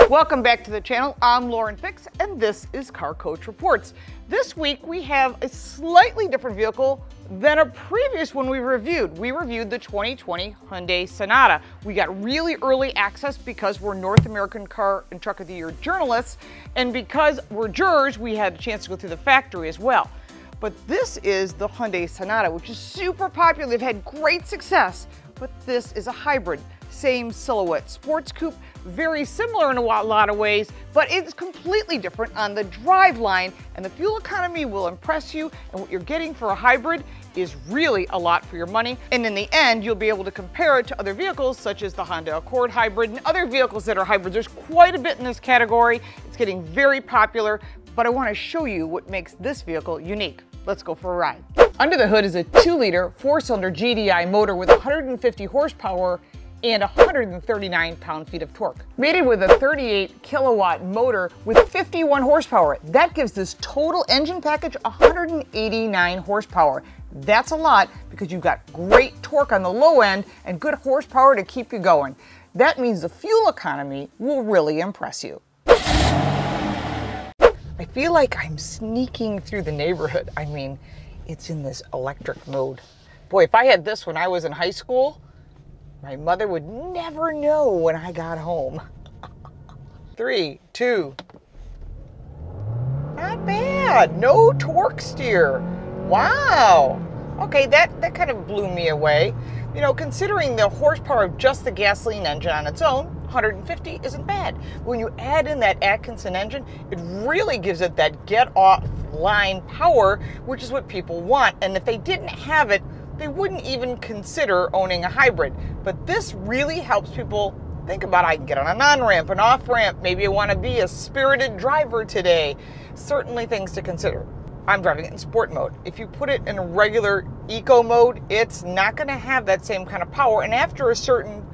Welcome back to the channel. I'm Lauren Fix, and this is Car Coach Reports. This week we have a slightly different vehicle than a previous one we reviewed. We reviewed the 2020 Hyundai Sonata. We got really early access because we're North American Car and Truck of the Year journalists, and because we're jurors, we had a chance to go through the factory as well. But this is the Hyundai Sonata, which is super popular. They've had great success, but this is a hybrid. Same silhouette sports coupe, very similar in a lot of ways, but it's completely different on the drive line, and the fuel economy will impress you, and what you're getting for a hybrid is really a lot for your money. And in the end, you'll be able to compare it to other vehicles such as the Honda Accord hybrid and other vehicles that are hybrids. There's quite a bit in this category. It's getting very popular, but I want to show you what makes this vehicle unique. Let's go for a ride. Under the hood is a 2-liter 4-cylinder GDI motor with 150 horsepower and 139 pound-feet of torque. Mated with a 38 kilowatt motor with 51 horsepower. That gives this total engine package 189 horsepower. That's a lot because you've got great torque on the low end and good horsepower to keep you going. That means the fuel economy will really impress you. I feel like I'm sneaking through the neighborhood. I mean, it's in this electric mode. Boy, if I had this when I was in high school, my mother would never know when I got home. 3, 2. Not bad. No torque steer. Wow. Okay, that kind of blew me away. You know, considering the horsepower of just the gasoline engine on its own, 150 isn't bad. When you add in that Atkinson engine, it really gives it that get-off-line power, which is what people want. And if they didn't have it, they wouldn't even consider owning a hybrid. But this really helps people think about, I can get on an on-ramp, an off-ramp, maybe I want to be a spirited driver today. Certainly things to consider. I'm driving it in sport mode. If you put it in a regular eco mode, it's not going to have that same kind of power. And after a certain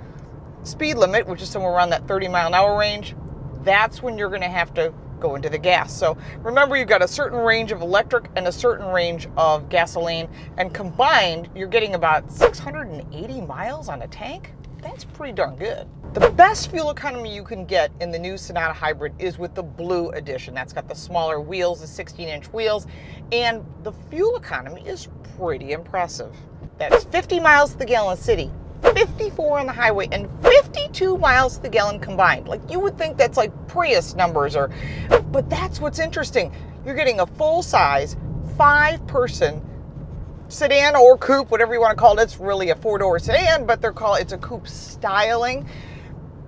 speed limit, which is somewhere around that 30-mile-an-hour range, that's when you're going to have to go into the gas. So remember, you've got a certain range of electric and a certain range of gasoline, and combined you're getting about 680 miles on a tank. That's pretty darn good. The best fuel economy you can get in the new Sonata Hybrid is with the Blue Edition. That's got the smaller wheels, the 16-inch wheels, and the fuel economy is pretty impressive. That's 50 miles to the gallon city, 54 on the highway, and 52 miles to the gallon combined. Like, you would think that's like Prius numbers, but that's what's interesting. You're getting a full-size 5-person sedan or coupe, whatever you want to call it. It's really a 4-door sedan, but it's a coupe styling.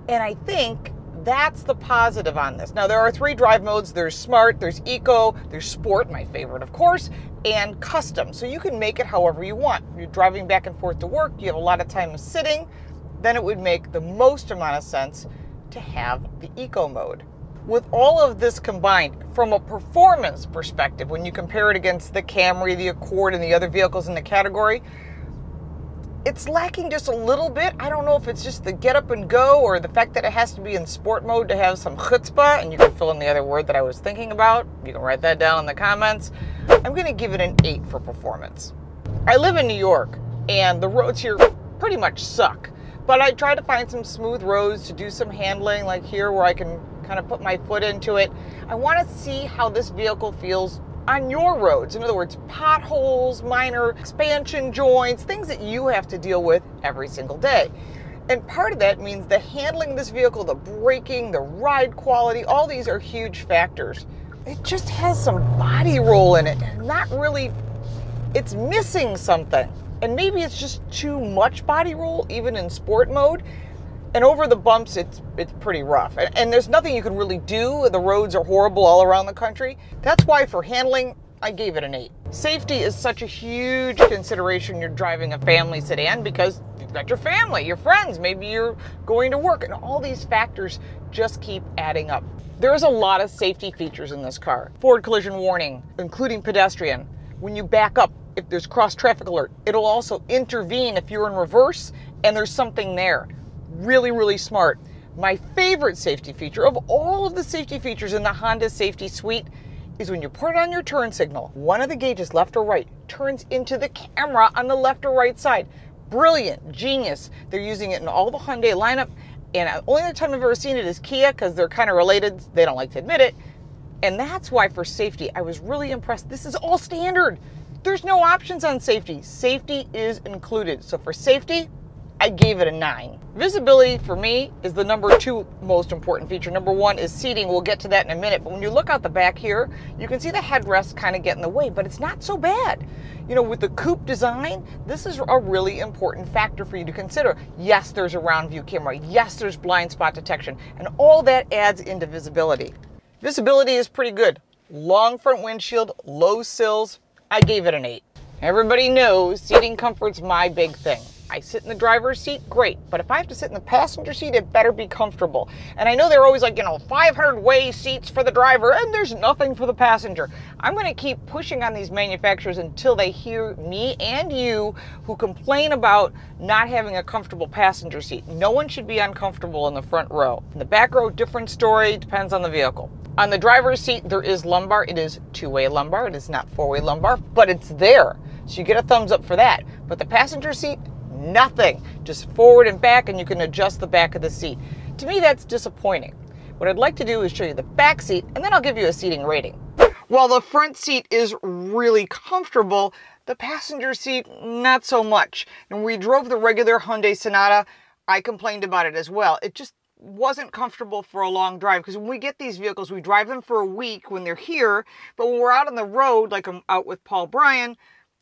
And I think that's the positive on this. Now, there are 3 drive modes. There's Smart, there's Eco, there's Sport, my favorite, of course, and Custom. So you can make it however you want. You're driving back and forth to work, you have a lot of time sitting, then it would make the most amount of sense to have the Eco mode. With all of this combined, from a performance perspective, when you compare it against the Camry, the Accord, and the other vehicles in the category, it's lacking just a little bit. I don't know if it's just the get up and go or the fact that it has to be in sport mode to have some chutzpah, and you can fill in the other word that I was thinking about. You can write that down in the comments. I'm going to give it an 8 for performance. I live in New York, and the roads here pretty much suck, but I try to find some smooth roads to do some handling, like here where I can kind of put my foot into it. I want to see how this vehicle feels on your roads. In other words, potholes, minor expansion joints, things that you have to deal with every single day. And part of that means the handling this vehicle, the braking, the ride quality, all these are huge factors. It just has some body roll in it, and not really, it's missing something. And maybe it's just too much body roll, even in sport mode. And over the bumps, it's pretty rough. And there's nothing you can really do. The roads are horrible all around the country. That's why for handling, I gave it an 8. Safety is such a huge consideration. You're driving a family sedan because you've got your family, your friends, maybe you're going to work, and all these factors just keep adding up. There's a lot of safety features in this car. Forward collision warning, including pedestrian. When you back up, if there's cross traffic alert, it'll also intervene if you're in reverse and there's something there. Really, really smart. My favorite safety feature of all of the safety features in the Honda Safety Suite is when you put on your turn signal, one of the gauges, left or right, turns into the camera on the left or right side. Brilliant, genius. They're using it in all the Hyundai lineup, And the only other time I've ever seen it is Kia, because they're kind of related. They don't like to admit it. And that's why for safety, I was really impressed. This is all standard. There's no options on safety. Safety is included. So for safety, I gave it a 9. Visibility for me is the number 2 most important feature. Number 1 is seating. We'll get to that in a minute. But when you look out the back here, you can see the headrest kind of get in the way, but it's not so bad. You know, with the coupe design, this is a really important factor for you to consider. Yes, there's a round view camera. Yes, there's blind spot detection, and all that adds into visibility. Visibility is pretty good. Long front windshield, low sills. I gave it an 8. Everybody knows seating comfort's my big thing. I sit in the driver's seat, great, but if I have to sit in the passenger seat, it better be comfortable. And I know they're always like, 500 way seats for the driver, and there's nothing for the passenger. I'm going to keep pushing on these manufacturers until they hear me and you who complain about not having a comfortable passenger seat. No one should be uncomfortable in the front row. In the back row, different story, depends on the vehicle. On the driver's seat, there is lumbar. It is 2-way lumbar. It is not 4-way lumbar, but it's there. So you get a thumbs up for that. But the passenger seat, nothing. Just forward and back, and you can adjust the back of the seat. To me, that's disappointing. What I'd like to do is show you the back seat, and then I'll give you a seating rating. While the front seat is really comfortable, the passenger seat, not so much. And when we drove the regular Hyundai Sonata, I complained about it as well. It just wasn't comfortable for a long drive, because when we get these vehicles, we drive them for a week when they're here, but when we're out on the road, like I'm out with Paul Bryan,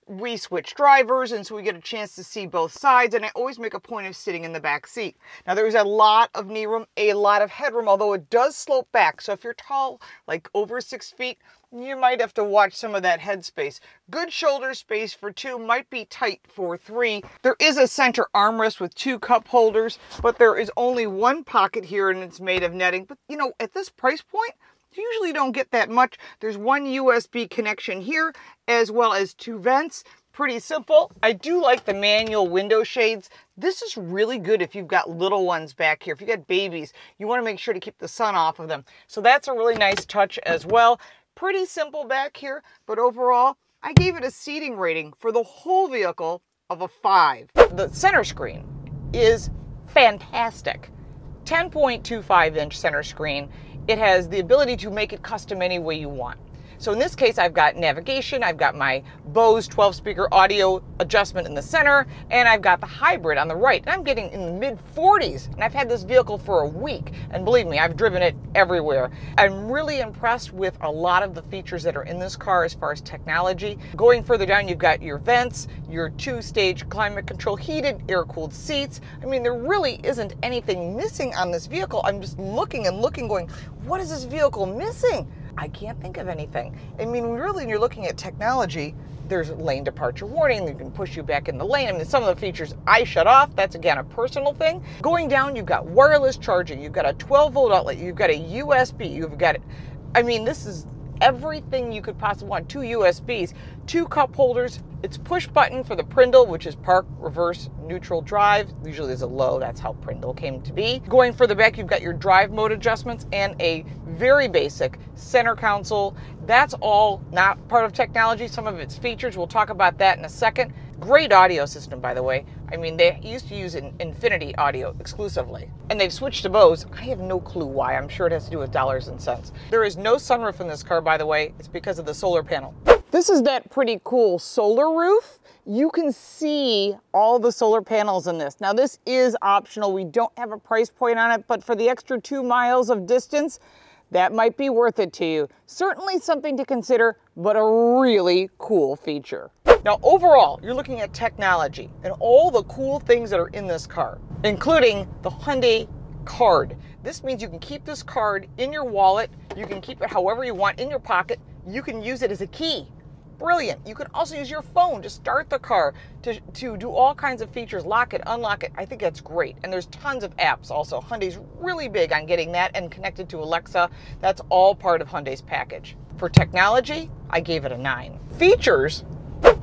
we switch drivers, and so we get a chance to see both sides, and I always make a point of sitting in the back seat. Now, there's a lot of knee room, a lot of headroom, although it does slope back, so if you're tall, like over 6 feet, you might have to watch some of that head space. Good shoulder space for 2, might be tight for 3. There is a center armrest with 2 cup holders, but there is only 1 pocket here, and it's made of netting. But, at this price point, you usually don't get that much. There's 1 USB connection here, as well as 2 vents. Pretty simple. I do like the manual window shades. This is really good if you've got little ones back here. If you've got babies, you want to make sure to keep the sun off of them. So that's a really nice touch as well. Pretty simple back here, but overall, I gave it a seating rating for the whole vehicle of a 5. The center screen is fantastic. 10.25-inch center screen. It has the ability to make it custom any way you want. So in this case, I've got navigation, I've got my Bose 12-speaker audio adjustment in the center, and I've got the hybrid on the right. And I'm getting in the mid-40s, and I've had this vehicle for a week. And believe me, I've driven it everywhere. I'm really impressed with a lot of the features that are in this car as far as technology. Going further down, you've got your vents, your 2-stage climate control, heated, air-cooled seats. I mean, there really isn't anything missing on this vehicle. I'm just looking and looking, going, what is this vehicle missing? I can't think of anything. I mean, really, when you're looking at technology, there's lane departure warning. They can push you back in the lane. I mean, some of the features I shut off. That's, again, a personal thing. Going down, you've got wireless charging. You've got a 12-volt outlet. You've got a USB. You've got it. I mean, this is everything you could possibly want. 2 USBs, 2 cup holders. It's push button for the Prindle, which is park, reverse, neutral drive. Usually there's a low. That's how Prindle came to be. Going further back, you've got your drive mode adjustments and a very basic center console. That's all not part of technology. Some of its features, we'll talk about that in a second. Great audio system, by the way. I mean, they used to use an Infinity audio exclusively, and they've switched to Bose. I have no clue why. I'm sure it has to do with dollars and cents. There is no sunroof in this car, by the way. It's because of the solar panel. This is that pretty cool solar roof. You can see all the solar panels in this. Now, this is optional. We don't have a price point on it, but for the extra 2 miles of distance, that might be worth it to you. Certainly something to consider, but a really cool feature. Now, overall, you're looking at technology and all the cool things that are in this car, including the Hyundai card. This means you can keep this card in your wallet. You can keep it however you want in your pocket. You can use it as a key. Brilliant. You can also use your phone to start the car, to do all kinds of features, lock it, unlock it. I think that's great. And there's tons of apps also. Hyundai's really big on getting that and connected to Alexa. That's all part of Hyundai's package. For technology, I gave it a 9. Features,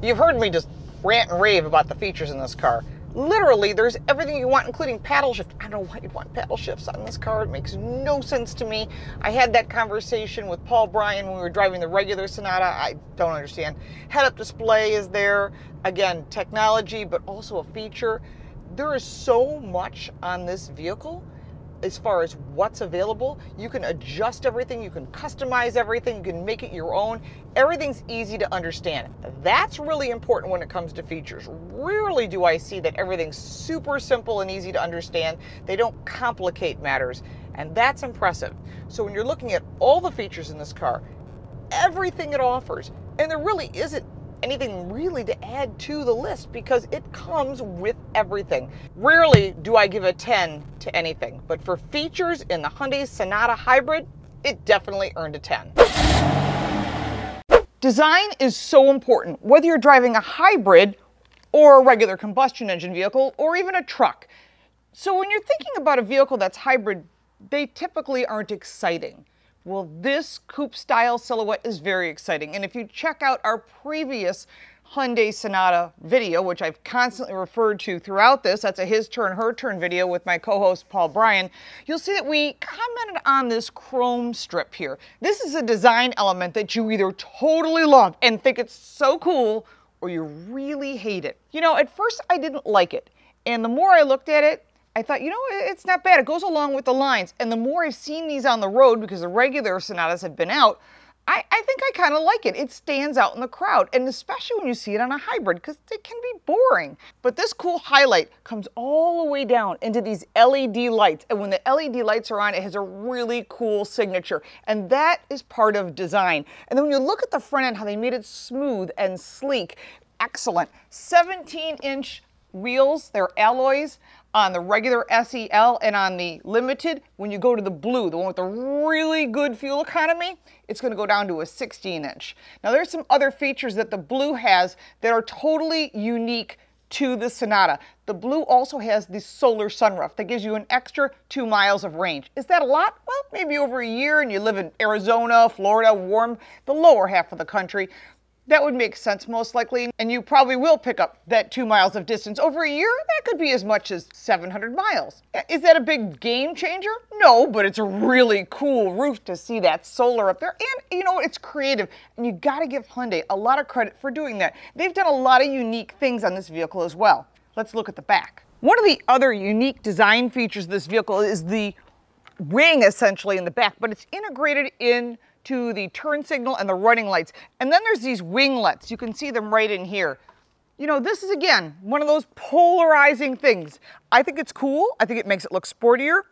you've heard me just rant and rave about the features in this car. Literally, there's everything you want, including paddle shift. I don't know why you'd want paddle shifts on this car. It makes no sense to me. I had that conversation with Paul Bryan when we were driving the regular Sonata. I don't understand. Head-up display is there. Again, technology, but also a feature. There is so much on this vehicle as far as what's available. You can adjust everything, you can customize everything, you can make it your own. Everything's easy to understand. That's really important when it comes to features. Rarely do I see that everything's super simple and easy to understand. They don't complicate matters, and that's impressive. So when you're looking at all the features in this car, everything it offers, and there really isn't anything really to add to the list because it comes with everything. Rarely do I give a 10 to anything, but for features in the Hyundai Sonata Hybrid, it definitely earned a 10. Design is so important, whether you're driving a hybrid or a regular combustion engine vehicle or even a truck. So when you're thinking about a vehicle that's hybrid, they typically aren't exciting. Well, this coupe style silhouette is very exciting. And if you check out our previous Hyundai Sonata video, which I've constantly referred to throughout this, that's a his turn, her turn video with my co-host Paul Bryan, you'll see that we commented on this chrome strip here. This is a design element that you either totally love and think it's so cool, or you really hate it. You know, at first I didn't like it. And the more I looked at it, I thought, you know, it's not bad. It goes along with the lines. And the more I've seen these on the road, because the regular Sonatas have been out, I think I kind of like it. It stands out in the crowd, and especially when you see it on a hybrid, because it can be boring. But this cool highlight comes all the way down into these LED lights. And when the LED lights are on, it has a really cool signature. And that is part of design. And then when you look at the front end, how they made it smooth and sleek, excellent. 17-inch wheels, they're alloys on the regular SEL, and on the Limited, when you go to the blue, the one with the really good fuel economy, it's going to go down to a 16-inch. Now there's some other features that the blue has that are totally unique to the Sonata. The blue also has the solar sunroof that gives you an extra 2 miles of range. Is that a lot? Well, maybe over a year and you live in Arizona, Florida, warm, the lower half of the country. That would make sense most likely, and you probably will pick up that 2 miles of distance. Over a year, that could be as much as 700 miles. Is that a big game changer? No, but it's a really cool roof to see that solar up there. And you know, it's creative, and you gotta give Hyundai a lot of credit for doing that. They've done a lot of unique things on this vehicle as well. Let's look at the back. One of the other unique design features of this vehicle is the ring essentially in the back, but it's integrated in to the turn signal and the running lights. And then there's these winglets. You can see them right in here. You know, this is, again, one of those polarizing things. I think it's cool. I think it makes it look sportier.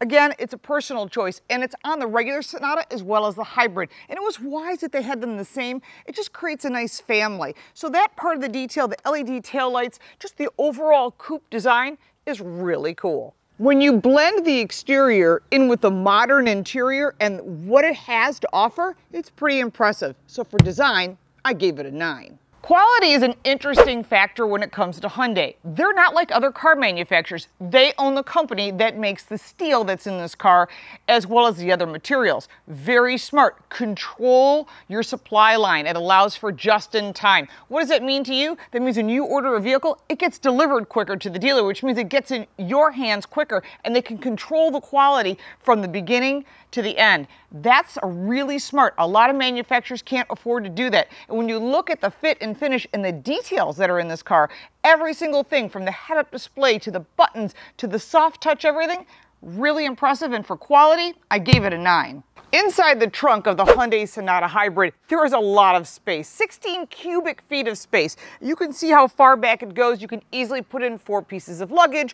Again, it's a personal choice, and it's on the regular Sonata as well as the hybrid. And it was wise that they had them the same. It just creates a nice family. So that part of the detail, the LED taillights, just the overall coupe design is really cool. When you blend the exterior in with the modern interior and what it has to offer, it's pretty impressive. So for design, I gave it a 9. Quality is an interesting factor when it comes to Hyundai. They're not like other car manufacturers. They own the company that makes the steel that's in this car, as well as the other materials. Very smart. Control your supply line. It allows for just in time. What does that mean to you? That means when you order a vehicle, it gets delivered quicker to the dealer, which means it gets in your hands quicker, and they can control the quality from the beginning to the end. That's a really smart. A lot of manufacturers can't afford to do that. And when you look at the fit and finish and the details that are in this car, every single thing from the head-up display to the buttons to the soft touch everything, really impressive. And for quality, I gave it a 9. Inside the trunk of the Hyundai Sonata Hybrid, there is a lot of space, 16 cubic feet of space. You can see how far back it goes. You can easily put in 4 pieces of luggage,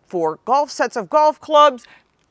4 sets of golf clubs,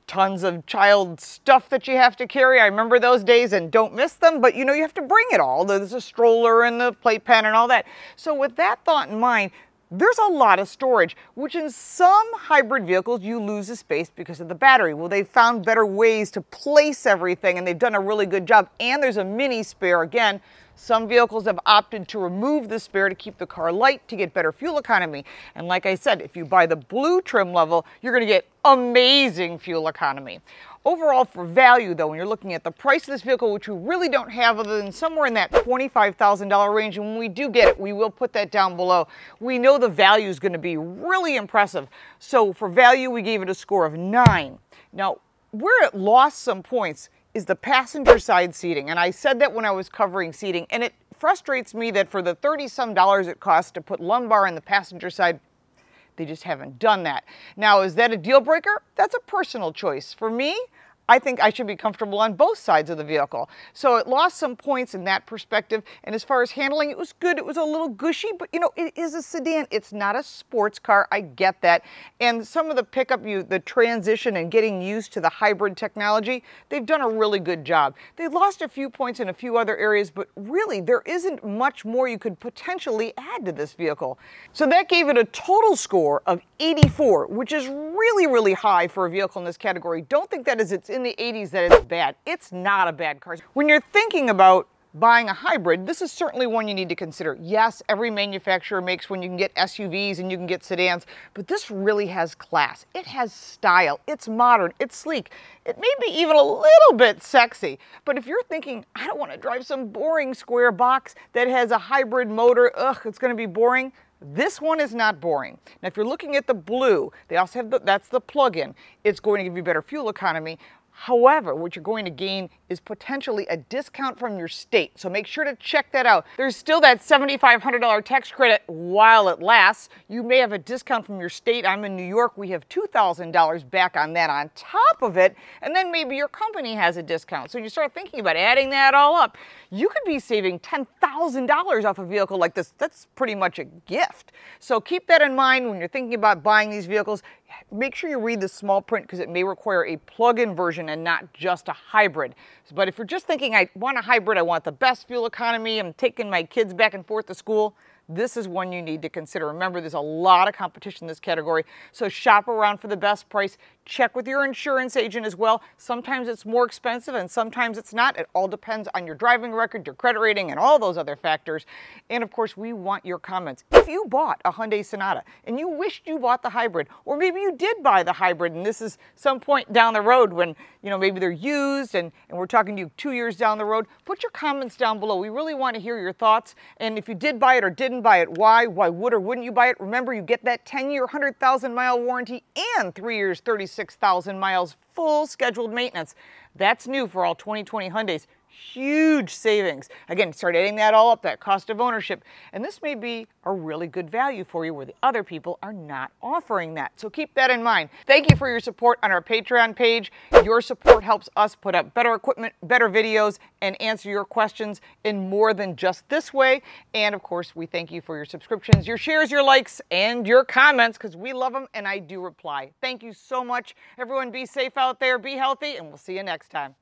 tons of child stuff that you have to carry. I remember those days and don't miss them, but you know, you have to bring it all. There's a stroller and the playpen and all that. So with that thought in mind, there's a lot of storage, which in some hybrid vehicles you lose the space because of the battery. Well, they've found better ways to place everything, and they've done a really good job. And there's a mini spare. Again, some vehicles have opted to remove the spare to keep the car light to get better fuel economy. And like I said, if you buy the blue trim level, you're going to get amazing fuel economy. Overall, for value, though, when you're looking at the price of this vehicle, which we really don't have other than somewhere in that $25,000 range, and when we do get it, we will put that down below. We know the value is going to be really impressive. So for value, we gave it a score of 9. Now, where it lost some points is the passenger side seating. And I said that when I was covering seating, and it frustrates me that for the $30-some it costs to put lumbar in the passenger side, They just haven't done that. Now, is that a deal breaker? That's a personal choice. For me, I think I should be comfortable on both sides of the vehicle. So it lost some points in that perspective. And as far as handling, it was good. It was a little gushy, but you know, it is a sedan. It's not a sports car. I get that. And some of the pickup, the transition and getting used to the hybrid technology, they've done a really good job. They lost a few points in a few other areas, but really there isn't much more you could potentially add to this vehicle. So that gave it a total score of 84, which is really, really high for a vehicle in this category. Don't think that it's in the 80s that it's bad. It's not a bad car. When you're thinking about buying a hybrid, this is certainly one you need to consider. Yes, every manufacturer makes one. You can get SUVs and you can get sedans, but this really has class. It has style. It's modern. It's sleek. It may be even a little bit sexy. But if you're thinking, I don't want to drive some boring square box that has a hybrid motor, ugh, it's going to be boring. This one is not boring. Now, if you're looking at the blue, they also have that's the plug-in. It's going to give you better fuel economy. However, what you're going to gain is potentially a discount from your state. So make sure to check that out. There's still that $7,500 tax credit while it lasts. You may have a discount from your state. I'm in New York. We have $2,000 back on that on top of it. And then maybe your company has a discount. So you start thinking about adding that all up. You could be saving $10,000 off a vehicle like this. That's pretty much a gift. So keep that in mind when you're thinking about buying these vehicles. Make sure you read the small print because it may require a plug-in version and not just a hybrid. But if you're just thinking, I want a hybrid, I want the best fuel economy, I'm taking my kids back and forth to school, this is one you need to consider. Remember, there's a lot of competition in this category, so shop around for the best price. Check with your insurance agent as well. Sometimes it's more expensive and sometimes it's not. It all depends on your driving record, your credit rating, and all those other factors. And of course, we want your comments. If you bought a Hyundai Sonata and you wished you bought the hybrid, or maybe you did buy the hybrid and this is some point down the road when, you know, maybe they're used and we're talking to you 2 years down the road, put your comments down below. We really want to hear your thoughts. And if you did buy it or didn't buy it, why would or wouldn't you buy it? Remember, you get that 10-year, 100,000-mile warranty and 3 years, 36,000 miles full scheduled maintenance. That's new for all 2020 Hyundais. Huge savings. Again, start adding that all up, that cost of ownership. And this may be a really good value for you where the other people are not offering that. So keep that in mind. Thank you for your support on our Patreon page. Your support helps us put up better equipment, better videos, and answer your questions in more than just this way. And of course, we thank you for your subscriptions, your shares, your likes, and your comments because we love them and I do reply. Thank you so much. Everyone be safe out there, be healthy, and we'll see you next time.